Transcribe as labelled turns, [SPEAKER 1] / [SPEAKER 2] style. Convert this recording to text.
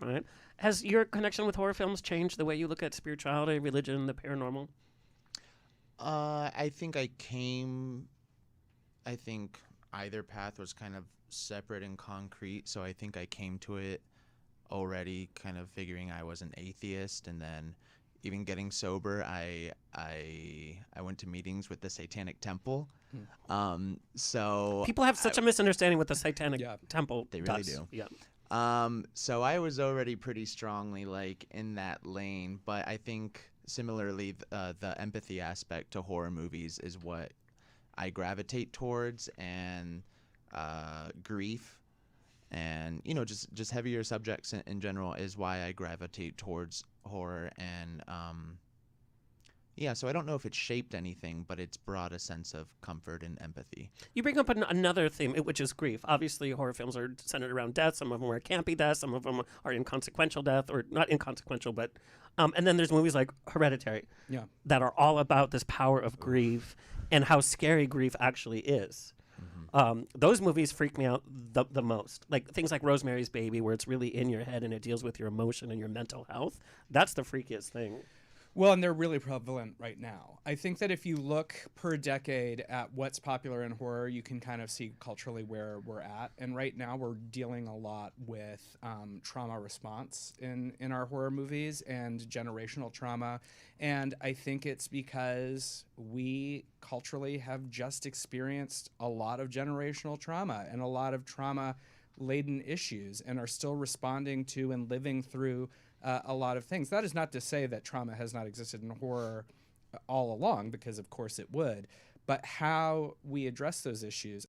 [SPEAKER 1] right? Has your connection with horror films changed the way you look at spirituality, religion, the paranormal?
[SPEAKER 2] I think either path was kind of separate and concrete. So I think I came to it already kind of figuring I was an atheist, and then even getting sober, I went to meetings with the Satanic Temple. So
[SPEAKER 1] People have such a misunderstanding with the Satanic Temple.
[SPEAKER 2] They really do.
[SPEAKER 1] Yeah.
[SPEAKER 2] So I was already pretty strongly like in that lane, but I think similarly the empathy aspect to horror movies is what I gravitate towards, and grief and just heavier subjects in general is why I gravitate towards horror. And so I don't know if it's shaped anything, but it's brought a sense of comfort and empathy.
[SPEAKER 1] You bring up another theme, which is grief. Obviously, horror films are centered around death. Some of them are campy death. Some of them are inconsequential death, or not inconsequential, but... and then there's movies like Hereditary that are all about this power of grief and how scary grief actually is. Those movies freak me out the most. Like things like Rosemary's Baby, where it's really in your head and it deals with your emotion and your mental health. That's the freakiest thing.
[SPEAKER 3] Well, and they're really prevalent right now. I think that if you look per decade at what's popular in horror, you can kind of see culturally where we're at. And right now we're dealing a lot with trauma response in our horror movies and generational trauma. And I think it's because we culturally have just experienced a lot of generational trauma and a lot of trauma-laden issues and are still responding to and living through a lot of things. That is not to say that trauma has not existed in horror all along, because of course it would. But how we address those issues,